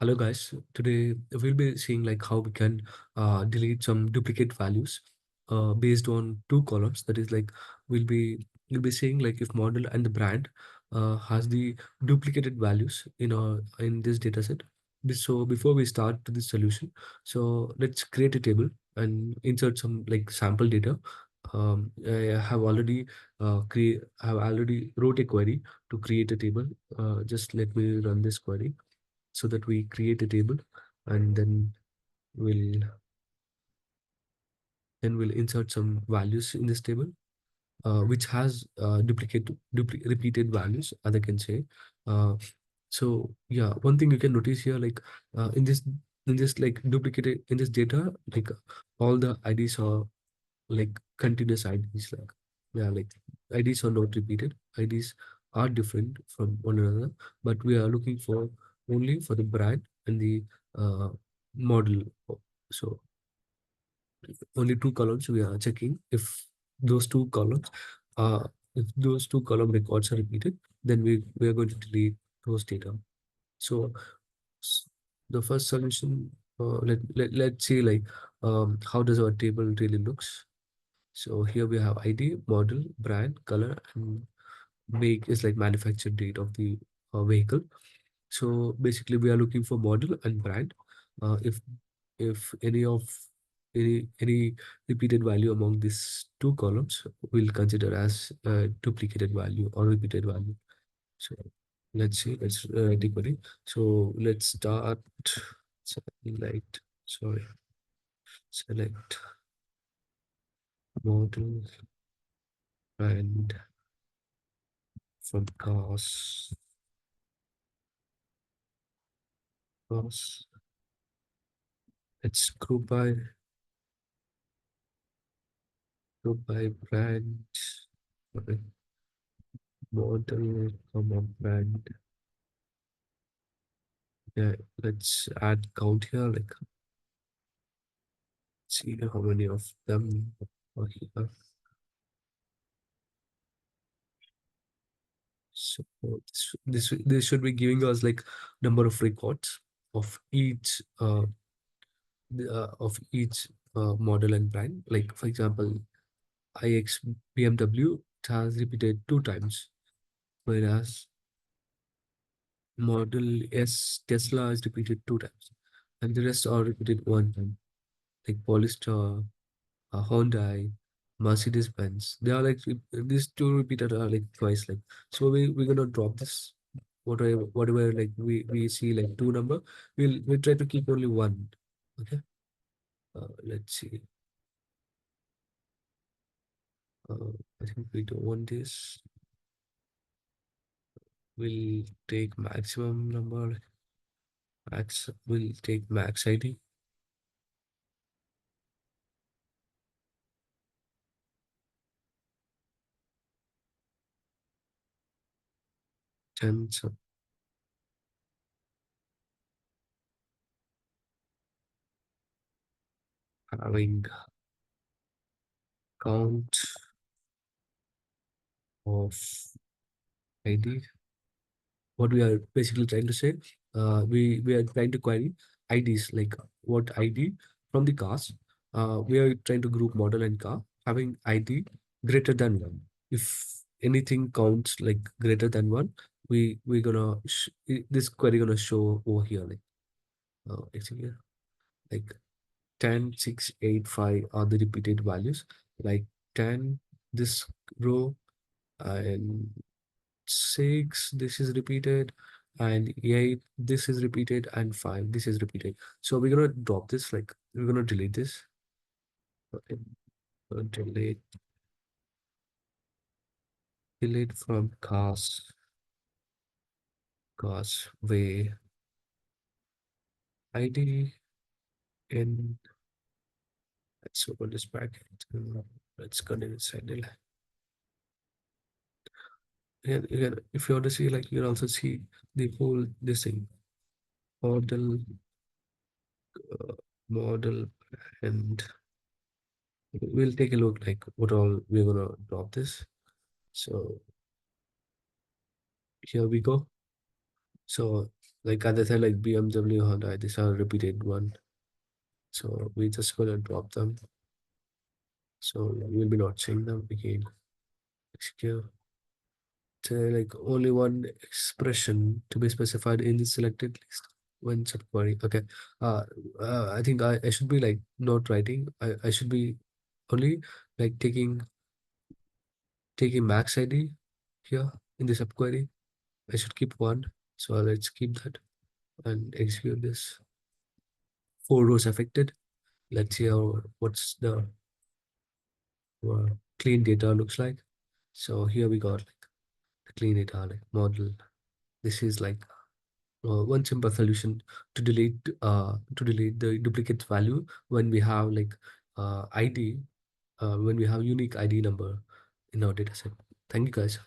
Hello guys, today we'll be seeing like how we can delete some duplicate values based on two columns. That is like we'll be saying like if model and the brand has the duplicated values in this data set. So before we start to this solution, so let's create a table and insert some like sample data. I have already wrote a query to create a table. Just let me run this query so that we create a table, and we'll we'll insert some values in this table which has repeated values, as I can say. Uh, so yeah, one thing you can notice here, like in this like duplicated in this data, like all the IDs are like continuous IDs, like yeah, like IDs are not repeated. IDs are different from one another, but we are looking for only for the brand and the uh, model. So only two columns we are checking. If those two columns if those two column records are repeated, then we are going to delete those data. So s- the first solution, let's see like how does our table really looks. So here we have ID, model, brand, color, and make is like manufactured date of the vehicle. So basically, we are looking for model and brand. If any repeated value among these two columns, we'll consider as duplicated value or repeated value. So let's see. Let's take query. So let's start. Select. Sorry. Select model and from cars. Let's group by brand. Okay. Model, comma brand. Yeah, let's add count here. Like, see how many of them are here. So this should be giving us like number of records of each model and brand. Like for example, iX BMW it has repeated two times, whereas model S Tesla is repeated two times, and the rest are repeated one time. Like Polestar, Hyundai, Mercedes Benz. They are like these two repeated are like twice. Like so, we're gonna drop this. Whatever like we see like two number, we'll try to keep only one. Okay. Let's see. I think we don't want this. We'll take maximum number. Max. We'll take max ID. 10. So having count of ID. What we are basically trying to say, we are trying to query IDs, like what ID from the cars. We are trying to group model and car having ID greater than one. If anything counts like greater than one, we're gonna this query gonna show over here, like it's here like 10, 6, 8, 5 are the repeated values, like 10 this row, and 6 this is repeated, and 8 this is repeated, and 5 this is repeated. So we're gonna drop this, like we're gonna delete this. Okay. Delete from cars way ID in. Let's open this bracket. Let's continue inside the line. Again, if you want to see, like you can also see the whole this thing model, uh, model, and we'll take a look like what all we're gonna drop this. So here we go. So Like as I said, like BMW, Honda, these are repeated one. So we just gonna drop them. So you will be not seeing them again. Execute. So like only one expression to be specified in the selected list when subquery. Okay. Uh, I think I should be like not writing. I should be only like taking max ID here in the subquery. I should keep one. So let's keep that and execute this. 4 rows affected. Let's see how what's the uh, clean data looks like. So here we got like the clean data like model. This is like one simple solution to delete the duplicate value when we have like ID when we have unique ID number in our data set. Thank you guys.